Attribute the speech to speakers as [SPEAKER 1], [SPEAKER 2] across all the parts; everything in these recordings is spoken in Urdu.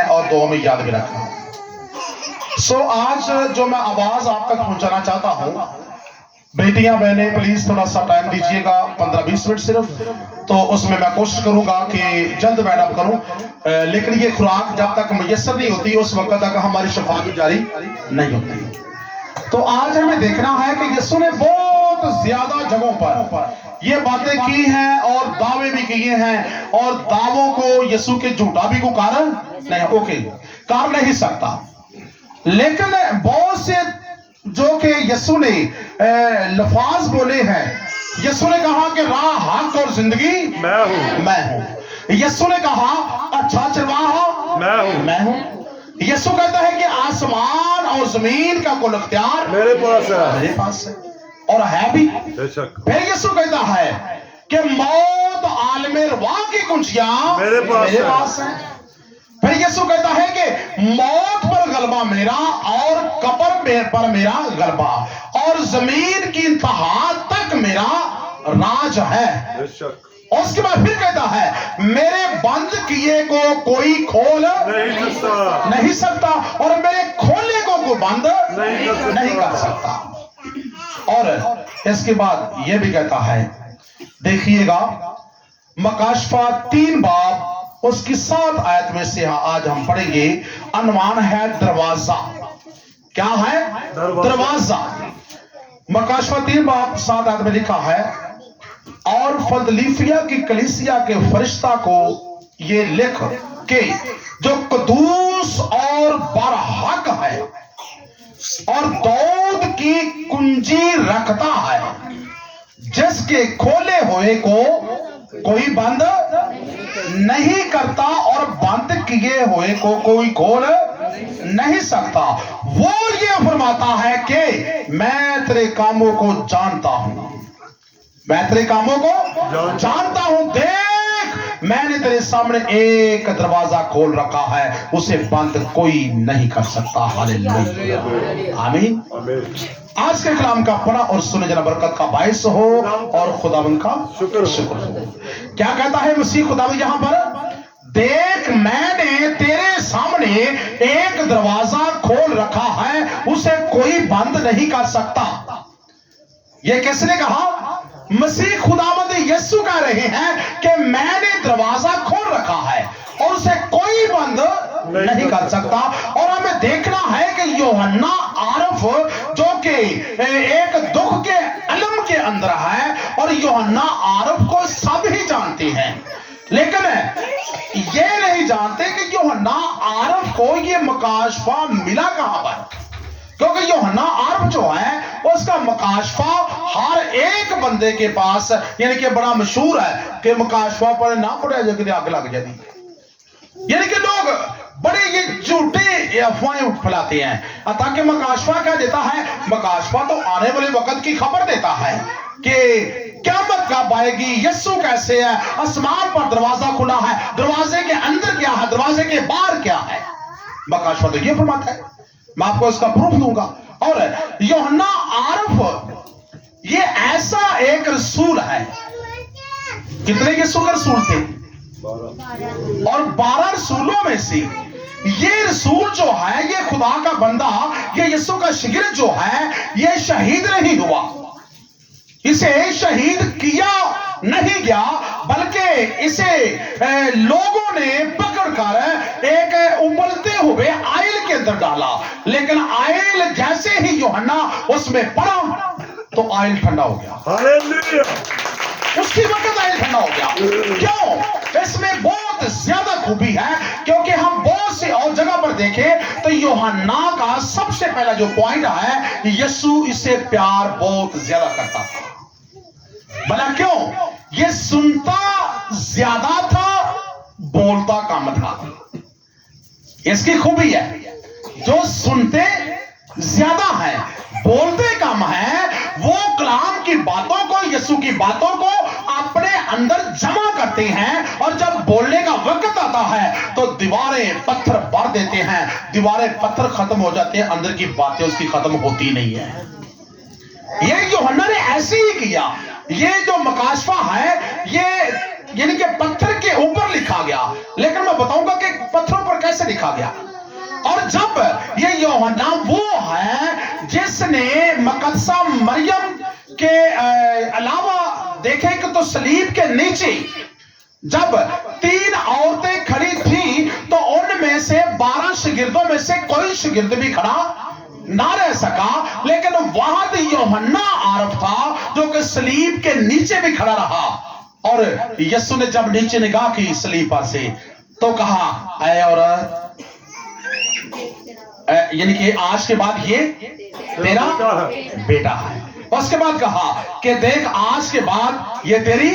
[SPEAKER 1] ہیں اور دعا میں یاد بھی رکھنا۔ آج جو میں آواز آپ تک پہنچانا چاہتا ہوں، بیٹیاں بہنیں پلیز تھوڑا سا ٹائم دیجئے گا، 15-20 منٹ صرف، تو اس میں کوشش کروں گا کہ جلد وائنڈ اپ کروں، لیکن یہ خوراک جب تک میسر نہیں ہوتی اس وقت تک ہماری شفاعت جاری نہیں ہوتی۔ تو آج ہمیں دیکھنا ہے کہ یسوع نے بہت زیادہ جگہوں پر یہ باتیں کی ہیں اور دعوے بھی کیے ہیں، اور دعووں کو یسوع کے جھوٹا بھی کو کار نہیں سکتا، لیکن بہت سے جو کہ یسوع نے لفاظ بولے ہیں۔ یسوع نے کہا کہ راہ، حق اور زندگی میں ہوں۔ یسوع نے کہا اچھا چرواہا میں ہوں۔ یسوع کہتا ہے کہ آسمان اور زمین کا کل اختیار
[SPEAKER 2] میرے
[SPEAKER 1] پاس ہے اور ہے بھی۔ پھر یسوع کہتا ہے کہ موت عالم رواں کی کنجیاں میرے پاس ہیں۔ پھر یسوع کہتا ہے کہ موت پر غلبہ میرا اور قبر پر میرا غلبہ، اور زمین کی انتہا تک میرا راج ہے۔ اور اس کے بعد پھر کہتا ہے میرے بند کیے کو کوئی کھول نہیں سکتا، اور میرے کھولے کو کوئی بند نہیں کر سکتا۔ اور اس کے بعد یہ بھی کہتا ہے، دیکھیے گا مکاشفہ 3 باب اس کی 7 آیت میں سے آج ہم پڑھیں گے۔ عنوان ہے دروازہ۔ کیا ہے؟ دروازہ۔ مکاشفہ 3 باب 7 آیت میں لکھا ہے، اور فلدلفیا کی کلیسیا کے فرشتہ کو یہ لکھ کہ جو قدوس اور برحق ہے اور داؤد کی کنجی رکھتا ہے، جس کے کھولے ہوئے کو کوئی بند نہیں کرتا اور بند کیے ہوئے کو کوئی کھول نہیں سکتا، وہ یہ فرماتا ہے کہ میں تیرے کاموں کو جانتا ہوں، میں تیرے کاموں کو جانتا ہوں، دیکھ میں نے تیرے سامنے ایک دروازہ کھول رکھا ہے، اسے بند کوئی نہیں کر سکتا۔ ہاللیلویہ، آمین۔ آج کے کلام کا پڑھا اور سنے جنا برکت کا باعث ہو اور خداوند کا شکر ہو۔ کیا کہتا ہے مسیح خداوند یہاں پر؟ دیکھ میں نے تیرے سامنے ایک دروازہ کھول رکھا ہے، اسے کوئی بند نہیں کر سکتا۔ یہ کس نے کہا؟ مسیح خداوند یسوع کہہ رہے ہیں کہ میں نے دروازہ کھول رکھا ہے اور اسے کوئی بند نہیں کر سکتا۔ اور ہمیں دیکھنا ہے کہ یوحنا عارف جو کہ ایک دکھ کے علم کے اندر ہے، اور یوحنا عارف کو سب ہی جانتے ہیں، لیکن یہ نہیں جانتے کہ یوحنا عارف کو یہ مکاشفہ ملا کہاں پر، کیونکہ یوحنا عارف جو ہے اس کا مکاشفہ ہر ایک بندے کے پاس یعنی کہ بڑا مشہور ہے کہ مکاشفہ پر نہ پڑے جو کہ آگ لگ جاتی، یعنی کہ لوگ بڑے یہ جھوٹے افواہیں پھیلاتے ہیں، تاکہ مکاشفہ کیا دیتا ہے؟ مکاشفہ تو آنے والے وقت کی خبر دیتا ہے کہ قیامت کب آئے گی، یسوع کیسے ہے، آسمان پر دروازہ کھلا ہے، دروازے کے اندر کیا ہے، دروازے کے باہر کیا ہے۔ مکاشفہ تو یہ فرماتا ہے، میں آپ کو اس کا پروف دوں گا۔ اور یوحنا عارف یہ ایسا ایک رسول ہے، کتنے یسوع کے رسول تھے؟ اور 12 رسولوں میں سے یہ رسول جو ہے، یہ خدا کا بندہ، یہ یسوع کا شاگرد جو ہے، یہ شہید نہیں ہوا، اسے شہید کیا نہیں گیا، بلکہ اسے لوگوں نے پکڑ کر ایک ابلتے ہوئے آئل کے اندر ڈالا، لیکن آئل جیسے ہی یوحنا اس میں پڑا تو آئل ٹھنڈا ہو گیا۔
[SPEAKER 2] ہاللیلویہ،
[SPEAKER 1] اس کی وقت آئل ٹھنڈا ہو گیا۔ کیوں؟ اس میں بہت زیادہ خوبی ہے، کیونکہ ہم بہت سی اور جگہ پر دیکھیں تو یوحنا کا سب سے پہلا جو پوائنٹ ہے، یسوع اسے پیار بہت زیادہ کرتا تھا۔ بھلا کیوں؟ یہ سنتا زیادہ تھا، بولتا کم تھا۔ اس کی خوبی ہے، جو سنتے زیادہ ہیں بولتے کم ہیں، وہ کلام کی باتوں کو، یسوع کی باتوں کو اپنے اندر جمع کرتے ہیں، اور جب بولنے کا وقت آتا ہے تو دیواریں پتھر بھر دیتے ہیں، دیواریں پتھر ختم ہو جاتے ہیں، اندر کی باتیں اس کی ختم ہوتی نہیں ہیں۔ یہ یوحنا نے ایسے ہی کیا۔ یہ جو مکاشفہ ہے، یہ یعنی کہ پتھر کے اوپر لکھا گیا، لیکن میں بتاؤں گا کہ پتھروں پر کیسے لکھا گیا۔ اور جب یہ یوحنا وہ ہے جس نے مقدسہ مریم کے علاوہ دیکھے کہ تو صلیب کے نیچے جب 3 عورتیں کھڑی تھی تو ان میں سے 12 شاگردوں میں سے کوئی شاگرد بھی کھڑا نہ رہ سکا، لیکن وہاں تو یوحنا عارف تھا جو کہ صلیب کے نیچے بھی کھڑا رہا۔ اور یسوع نے جب نیچے نگاہ کی صلیب پر سے تو کہا اے عورت، یعنی کہ آج کے بعد یہ تیرا بیٹا ہے۔ اس کے بعد کہا کہ دیکھ آج کے بعد یہ تیری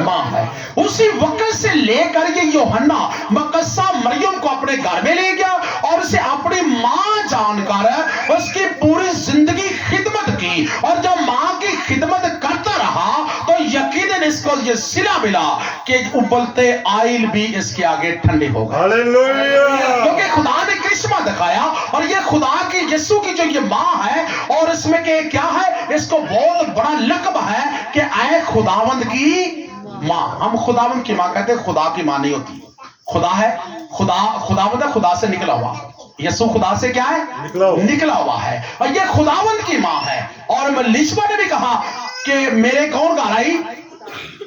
[SPEAKER 1] ماں ہے۔ اسی وقت سے لے کر یہ یوحنا مقدسہ مریم کو اپنے گھر میں لے گیا اور اسے اپنی ماں جان کر اس کی پوری زندگی خدمت کی، اور جب ماں کی خدمت کرتا رہا تو یقیناً اس کو یہ صلہ ملا کہ ابلتے آئل بھی اس کے آگے ٹھنڈے ہو گئے، کیونکہ خدا نے کرشمہ دکھایا۔ اور یہ خدا کی یسوع کی جو یہ ماں ہے، اور اس میں کہ کیا ہے، اس کو بہت بڑا لقب ہے کہ اے خداوند کی ماں۔ ہم خداوند کی ماں کہتے ہیں، خدا کی ماں نہیں ہوتی، خدا ہے، خداوند ہے، خدا سے نکلا ہوا۔ یسوع خدا سے کیا ہے؟ نکلا ہوا ہے، اور یہ خداوند کی ماں ہے۔ اور ملیشبہ نے بھی کہا کہ میرے کون گھر آئی؟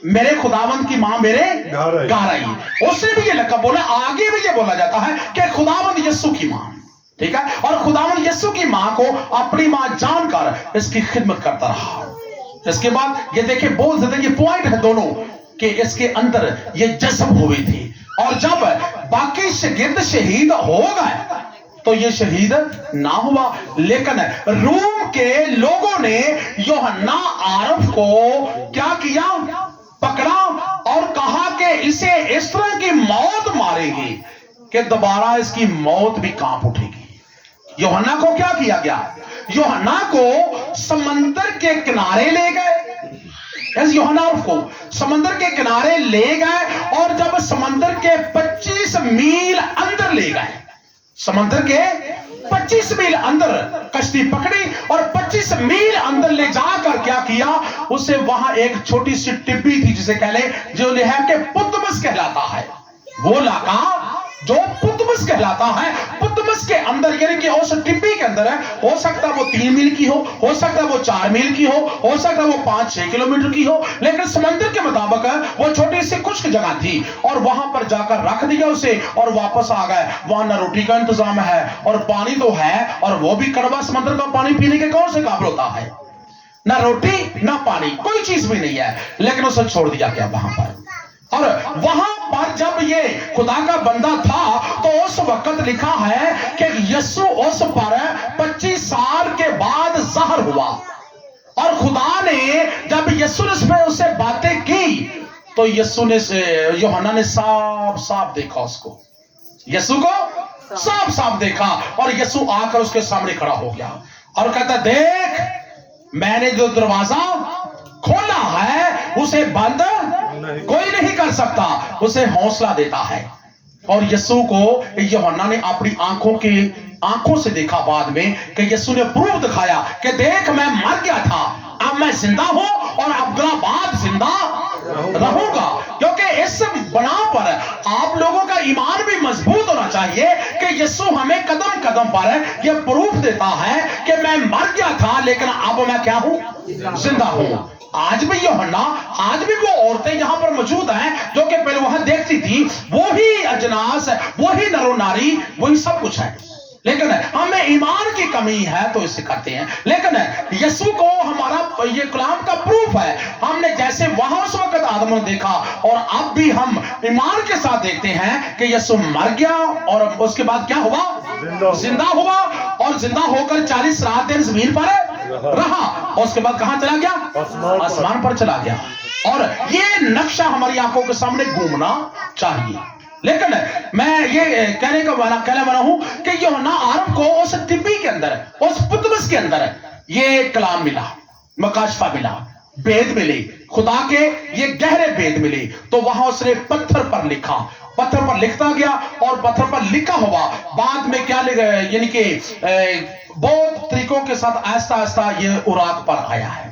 [SPEAKER 1] میرے خداوند کی ماں میرے گھر آئی۔ اس نے بھی یہ لقب بولا، آگے بھی یہ بولا جاتا ہے کہ خداوند یسوع کی ماں، ٹھیک ہے۔ اور خداوند یسوع کی ماں کو اپنی ماں جان کر اس کی خدمت کرتا رہا۔ اس کے بعد یہ دیکھیں بہت زیادہ یہ پوائنٹ ہے دونوں کہ اس کے اندر یہ جذب ہوئی تھی، اور جب باقی شاگرد شہید ہو گئے تو یہ شہید نہ ہوا، لیکن روم کے لوگوں نے یوحنا عارف کو کیا کیا؟ پکڑا اور کہا کہ اسے اس طرح کی موت مارے گی کہ دوبارہ اس کی موت بھی کانپ اٹھے گی۔ یوحنا کو کیا کیا گیا؟ یوحنا کو سمندر کے کنارے لے گئے، یوحنا کو سمندر کے کنارے لے گئے، اور جب سمندر کے 25 میل اندر لے گئے، سمندر کے 25 میل اندر کشتی پکڑی، اور 25 میل اندر لے جا کر کیا کیا؟ اسے وہاں ایک چھوٹی سی ٹبی تھی جسے کہہ لیں جو ہے کہ پتمس کہلاتا ہے، وہ علاقہ جو پتمس کہلاتا ہے، پتمس کے اندر یعنی کہ اس ٹبی کے اندر ہے، ہو سکتا ہے وہ 3 میل کی ہو سکتا ہے وہ 4 میل کی ہو سکتا ہے وہ 5-6 کلومیٹر کی ہو، لیکن سمندر کے مطابق ہے وہ چھوٹی سی خشک جگہ تھی، اور وہاں پر جا کر رکھ دیا اسے اور واپس آ گئے۔ وہاں نہ روٹی کا انتظام ہے اور پانی تو ہے، اور وہ بھی کڑوا سمندر کا پانی پینے کے کون سے قابل ہوتا ہے؟ نہ روٹی نہ پانی، کوئی چیز بھی نہیں ہے، لیکن اسے چھوڑ دیا گیا وہاں پر۔ اور وہاں پر جب یہ خدا کا بندہ تھا تو اس وقت لکھا ہے کہ یسوع اس پر 25 سال کے بعد ظاہر ہوا، اور خدا نے جب یسوع نے اس سے باتیں کی تو یسوع نے یوحنا نے صاف دیکھا، اس کو یسوع کو صاف دیکھا، اور یسوع آ کر اس کے سامنے کھڑا ہو گیا اور کہتا دیکھ میں نے جو دروازہ کھولا ہے اسے بند کوئی نہیں کر سکتا، اسے حوصلہ دیتا ہے۔ اور یسوع کو یوحنا نے اپنی آنکھوں سے دیکھا بعد میں کہ یسوع نے پروف دکھایا کہ دیکھ میں مر گیا تھا، اب میں زندہ ہوں اور عبدالآباد زندہ رہوں گا، کیونکہ اس بنا پر آپ لوگوں کا ایمان بھی مضبوط ہونا چاہیے کہ یسوع ہمیں قدم قدم پر یہ پروف دیتا ہے کہ میں مر گیا تھا لیکن اب میں کیا ہوں؟ زندہ ہوں۔ آج بھی یوحنا، آج بھی وہ عورتیں یہاں پر موجود ہیں جو کہ پہلے وہاں دیکھتی تھی، وہی اجناس، وہی نر و ناری، وہی سب کچھ ہے، لیکن ہمیں ایمان کی کمی ہے تو اسے کرتے ہیں۔ لیکن یسوع کو ہمارا یہ کلام کا پروف ہے، ہم نے جیسے وہاں اس وقت آدم نے دیکھا اور اب بھی ہم ایمان کے ساتھ دیکھتے ہیں کہ یسوع مر گیا اور اس کے بعد کیا ہوا؟ زندہ ہوا، اور زندہ ہو کر 40 رات دن زمین پر رہا، اور اس کے بعد کہاں چلا گیا؟ آسمان پر چلا گیا۔ اور یہ نقشہ ہماری آنکھوں کے سامنے گھومنا چاہیے۔ لیکن میں یہ کہنے والا ہوں کہ یوحنا عارف کو اس طبی کے اندر، اس پتمس کے اندر یہ کلام ملا، مکاشفہ ملا، بید ملے، خدا کے یہ گہرے بید ملے، تو وہاں اس نے پتھر پر لکھا، پتھر پر لکھتا گیا، اور پتھر پر لکھا ہوا بعد میں کیا یعنی کہ بہت طریقوں کے ساتھ آہستہ آہستہ یہ اوراق پر آیا ہے۔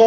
[SPEAKER 1] تو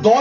[SPEAKER 1] 2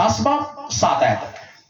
[SPEAKER 1] 10:7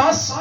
[SPEAKER 1] 10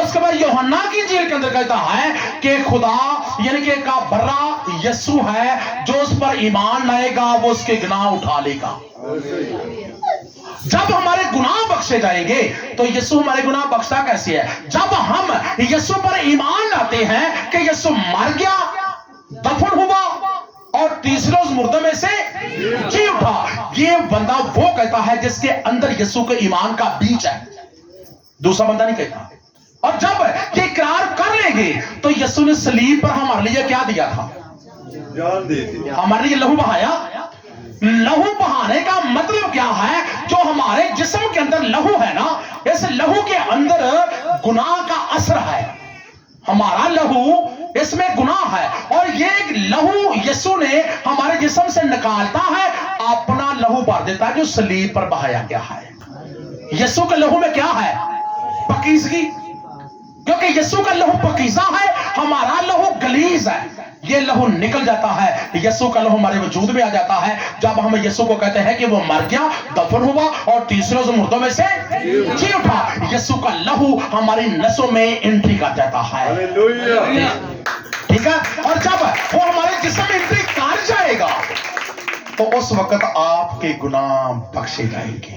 [SPEAKER 1] اس کے بعد یوحنا کی انجیل کے اندر کہتا ہے کہ خدا یعنی کہ کا برا یسوع ہے جو اس پر ایمان لائے گا وہ اس کے گناہ اٹھا لے گا. جب ہمارے گناہ بخشے جائیں گے تو یسوع ہمارے گناہ بخشتا کیسے ہے؟ جب ہم یسوع پر ایمان لاتے ہیں کہ یسوع مر گیا، دفن ہوا اور تیسرے روز مردوں میں سے جی اٹھا. یہ بندہ وہ کہتا ہے جس کے اندر یسوع کے ایمان کا بیج ہے، دوسرا بندہ نہیں کہتا. اور جب یہ اقرار کر لیں گے تو یسوع نے صلیب پر ہمارے لیے کیا دیا تھا؟ جان دی تھی. ہمارے لیے لہو بہایا. لہو بہانے کا مطلب کیا ہے؟ جو ہمارے جسم کے اندر لہو ہے نا، اس لہو کے اندر گناہ کا اثر ہے. ہمارا لہو اس میں گناہ ہے اور یہ لہو یسوع نے ہمارے جسم سے نکالتا ہے، اپنا لہو بھر دیتا ہے جو صلیب پر بہایا گیا ہے. یسوع کے لہو میں کیا ہے؟ پاکیزگی. کیونکہ یسوع کا لہو پاکیزہ ہے، ہمارا لہو گلیز ہے. یہ لہو نکل جاتا ہے، یسوع کا لہو ہمارے وجود میں آ جاتا ہے جب ہم یسوع کو کہتے ہیں کہ وہ مر گیا، دفن ہوا اور تیسرے روز مردوں میں سے جی اٹھا. یسوع کا لہو ہماری نسوں میں انٹری کر جاتا ہے. ٹھیک ہے. اور جب وہ ہمارے جسم میں انٹری کر جائے گا تو اس وقت آپ کے گناہ بخشے جائیں گے.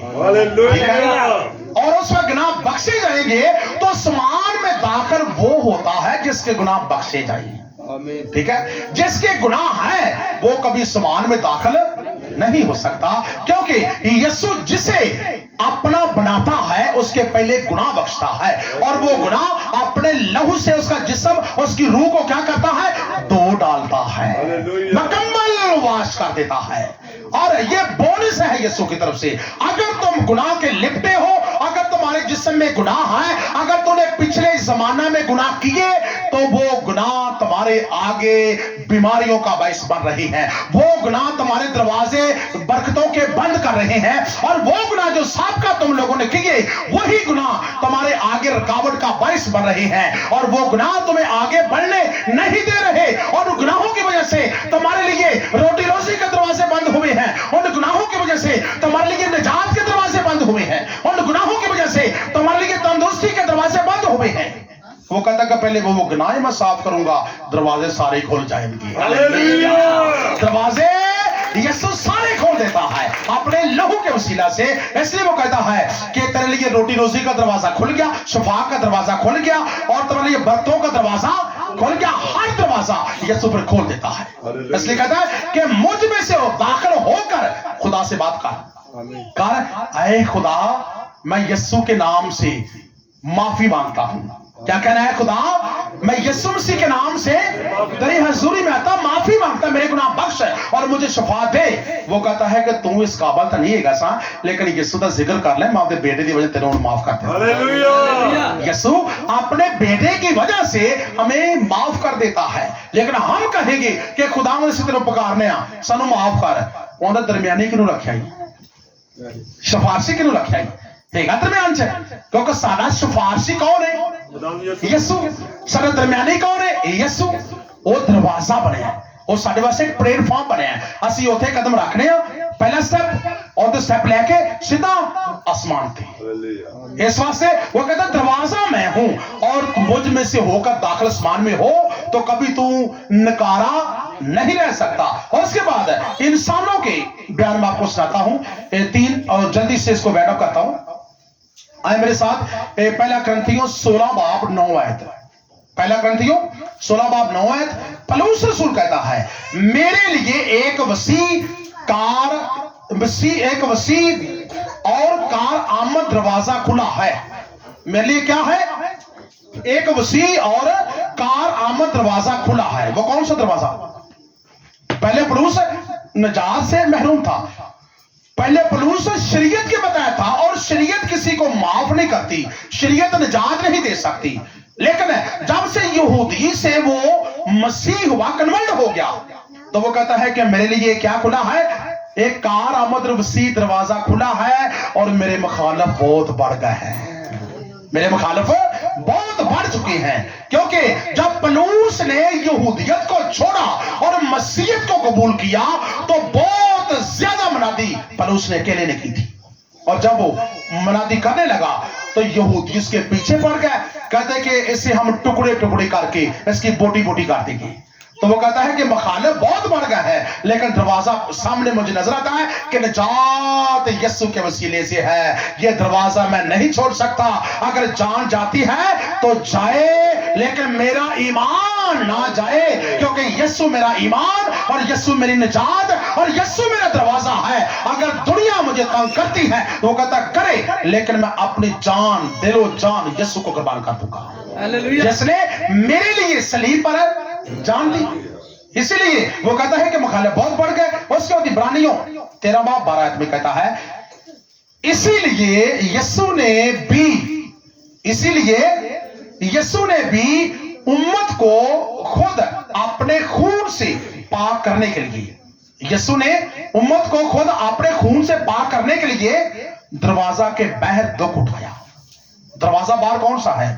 [SPEAKER 1] اور اس وقت گناہ بخشے جائیں گے تو آسمان میں داخل وہ ہوتا ہے جس کے گناہ بخشے جائیں. ٹھیک ہے. جس کے گناہ ہیں وہ کبھی آسمان میں داخل نہیں ہو سکتا، کیونکہ یسوع جسے اپنا بناتا ہے اس کے پہلے گناہ بخشتا ہے اور وہ گناہ اپنے لہو سے اس کا جسم اس کی روح کو کیا کرتا ہے؟ دھو ڈالتا ہے، مکمل واش کر دیتا ہے. اور یہ بونس ہے یسوع کی طرف سے. اگر تم گناہ کے لپٹے ہو، اگر تمہارے جسم میں گناہ ہے، اگر تم نے پچھلے زمانہ میں گناہ کیے تو وہ گناہ تمہارے آگے بیماریوں کا باعث بن رہی ہیں. وہ گناہ تمہارے دروازے برکتوں کے بند کر رہے ہیں اور وہ گناہ جو سابقہ تم لوگوں نے کیے وہی گناہ تمہارے آگے رکاوٹ کا باعث بن رہے ہیں اور وہ گناہ تمہیں آگے بڑھنے نہیں دے رہے. اور گناہوں کی وجہ سے تمہارے لیے روٹی روزی کے دروازے بند ہوئے ہیں. ان گناہوں کی وجہ سے تمہارے لیے نجات کے دروازے بند ہوئے ہیں. ان گناہوں کی وجہ سے تمہارے لیے تندرستی کے دروازے بند ہوئے ہیں. وہ کہتا کہ پہلے وہ گناہ میں صاف کروں گا، دروازے سارے کھول جائیں گے. دروازے یسوع سارے کھول دیتا ہے اپنے لہو کے وسیلہ سے. اس لیے وہ کہتا ہے کہ تیرے لیے روٹی روزی کا دروازہ کھل گیا، شفا کا دروازہ کھل گیا اور تمہارے لیے برکتوں کا دروازہ کھل گیا. ہر دروازہ یسوع پر کھول دیتا ہے. اس لیے کہتا ہے کہ مجھ میں سے داخل ہو کر خدا سے بات کر، اے خدا میں یسوع کے نام سے معافی مانگتا ہوں. کیا کہنا ہے؟ خدا میں یسوع مسیح کے نام سے تیری حضوری میں آتا، معافی مانگتا، میرے گناہ بخش ہے اور مجھے شفا دے. وہ کہتا ہے کہ تو اس قابل تو نہیں ہے سا، لیکن یسوع کا ذکر کر لے، میں اپنے بیٹے کی وجہ تیرے انہوں معاف کرتے ہیں. یسوع اپنے بیٹے کی وجہ سے ہمیں معاف کر دیتا ہے. لیکن ہم کہیں گے کہ خدا مجھے سے تیرے پکارنے سانو معاف کر، وہ درمیانی کنوں رکھا ہی، شفارسی کنوں رکھا ہی درمیان سے، کیونکہ سارا شفارسی کون ہے؟ یسوع. سارا درمیانی کون ہے؟ یسوع. وہ دروازہ بنے ہیں، وہ سارے واسطے ایک پلیٹ فارم بنے ہیں. اسی اوتھے قدم رکھنے ہیں، پہلا سٹیپ اور سٹیپ لے کے سیدھا آسمان تھے. اس واسطے وہ کہتا دروازہ میں ہوں اور مجھ میں سے ہو کر داخل آسمان میں ہو تو کبھی تو نکارا نہیں رہ سکتا. اور اس کے بعد انسانوں کے بیان میں آپ کو سناتا ہوں 3 اور جلدی سے اس کو ویڈ اپ کرتا ہوں. آئے میرے ساتھ پہلا کرنتھیوں 16 باب 9 آیت. پہلا کرنتھیوں 16 باب 9 آیت. پولس رسول کہتا ہے میرے لیے ایک وسیع اور کار آمد دروازہ کھلا ہے. میرے لیے کیا ہے؟ ایک وسیع اور کار آمد دروازہ کھلا ہے. وہ کون سا دروازہ؟ پہلے پولس نجات سے محروم تھا. پہلے پولس شریعت کے بتایا تھا اور شریعت کسی کو معاف نہیں کرتی، شریعت نجات نہیں دے سکتی. لیکن جب سے یہودی سے وہ مسیح ہوا، کنورٹ ہو گیا، تو وہ کہتا ہے کہ میرے لیے کیا کھلا ہے؟ ایک کار آمد وسیع دروازہ کھلا ہے اور میرے مخالف بہت بڑھ گئے ہیں. میرے مخالف بہت بڑھ چکے ہیں، کیونکہ جب پولس نے یہودیت کو چھوڑا اور مسیحیت کو قبول کیا تو بہت زیادہ منادی پولس نے اکیلے نے کی تھی. اور جب وہ منادی کرنے لگا تو یہودی اس کے پیچھے پڑ گئے, کہتے کہ اسے ہم ٹکڑے ٹکڑے کر کے اس کی بوٹی بوٹی کر دیں گے. تو وہ کہتا ہے کہ مخالف بہت بڑھ گیا ہے, لیکن دروازہ سامنے مجھے نظر آتا ہے کہ نجات یسوع کے وسیلے سے ہے. یہ دروازہ میں نہیں چھوڑ سکتا. اگر جان جاتی ہے تو جائے, لیکن میرا ایمان نہ جائے, کیونکہ یسوع میرا ایمان اور یسوع میری نجات اور یسوع میرا دروازہ ہے. اگر دنیا مجھے تنگ کرتی ہے تو وہ کہتا کرے, لیکن میں اپنی جان, دل و جان یسوع کو قربان کر دوں گا, جس نے میرے لیے صلیب پر جان لی. اسی لیے وہ کہتا ہے کہ مخالف بہت بڑھ گئے. اس کے بعد عبرانیوں 13:12 میں کہتا ہے اسی لیے یسوع نے بھی امت کو خود اپنے خون سے پاک کرنے کے لیے, یسوع نے امت کو خود اپنے خون سے پاک کرنے کے لیے دروازہ کے باہر دکھ اٹھایا. دروازہ باہر کون سا ہے؟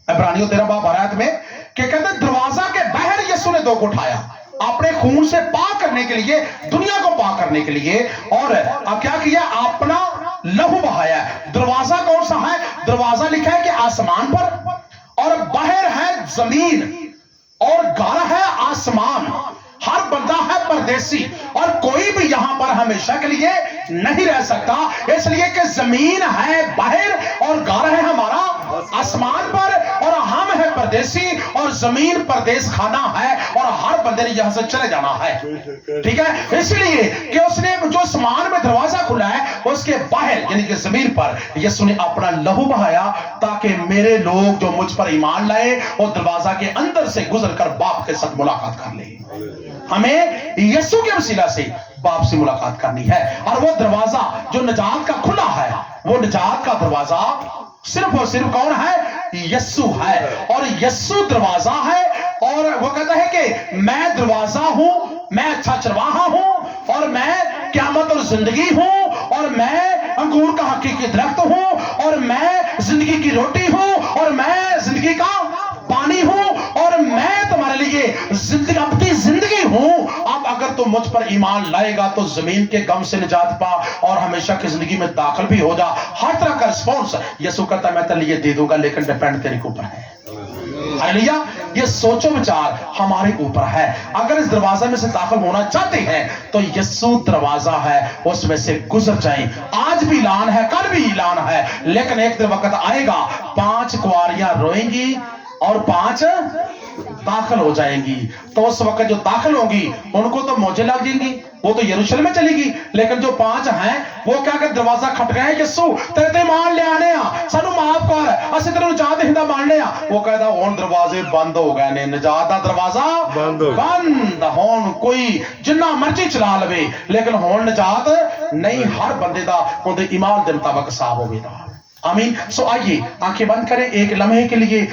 [SPEAKER 1] عبرانیوں 13:12 میں کہ کہتے ہیں دروازہ کے باہر یسوع نے دکھ اٹھایا اپنے خون سے پاک کرنے کے لیے, دنیا کو پاک کرنے کے لیے. اور اب کیا کیا؟ اپنا لہو بہایا. دروازہ کون سا ہے؟ دروازہ لکھا ہے کہ آسمان پر, اور باہر ہے زمین, اور گارا ہے آسمان. ہر بندہ ہے پردیسی, اور کوئی بھی یہاں پر ہمیشہ کے لیے نہیں رہ سکتا, اس لیے کہ زمین ہے باہر اور گارا ہے ہمارا آسمان پر, اور ہم ہے پردیسی, اور زمین پردیس خانہ ہے, اور ہر بندے نے یہاں سے چلے جانا ہے. ٹھیک ہے, اس لیے کہ اس نے جو آسمان میں دروازہ کھلا ہے اس کے باہر یعنی کہ زمین پر یسوع نے اپنا لہو بہایا, تاکہ میرے لوگ جو مجھ پر ایمان لائے وہ دروازہ کے اندر سے گزر کر باپ کے ساتھ ملاقات کر لیں. ہمیں یسوع کے وسیلہ سے باپ سے ملاقات کرنی ہے, اور وہ دروازہ جو نجات کا کھلا ہے, وہ نجات کا دروازہ صرف اور صرف کون ہے؟ یسوع ہے. اور یسوع دروازہ ہے, اور وہ کہتا ہے کہ میں دروازہ ہوں, میں اچھا چرواہا ہوں, اور میں قیامت اور زندگی ہوں, اور میں انگور کا حقیقی درخت ہوں, اور میں زندگی کی روٹی ہوں, اور میں زندگی کا پانی ہوں, اور میں تمہارے لیے زندگی اپنی زندگی ہوں. اب اگر تم مجھ پر ایمان لائے گا تو زمین کے غم سے نجات پا اور ہمیشہ کی زندگی میں داخل بھی ہو جا. ہر طرح کا رسپانس یسوع کہتا ہے میں تیرے لیے دے دوں گا, لیکن ڈیپینڈ تیرے اوپر ہے. ہاللویا, یہ سوچو بچار ہمارے اوپر ہے. اگر اس دروازے میں سے داخل ہونا چاہتے ہیں تو یسوع دروازہ ہے, اس میں سے گزر جائیں. آج بھی اعلان ہے, کل بھی اعلان ہے, لیکن ایک دن وقت آئے گا 5 کنواریاں روئیں گی اور 5 داخل ہو جائیں گی. تو اس وقت جو داخل ہوں گی ان کو تو موجیں لگ جائیں گی, وہ تو یروشلم میں چلے گی. لیکن جو 5 ہیں وہ کیا کہ دروازہ کھٹ گئے, یسوع تیرے تے مان لے آنے سانو معاف کر, اسی تیرے نجات دہندہ مان لے. وہ کہتا ہون دروازے بند ہو گئے نے, نجات دا دروازہ بند ہون, کوئی جنہ مرضی چلا لوے, لیکن ہون نجات نہیں. ہر بندے دا اون دے ایمان دے مطابق حساب ہوگی. آمین. سو آئیے آنکھیں بند کریں ایک لمحے کے لیے.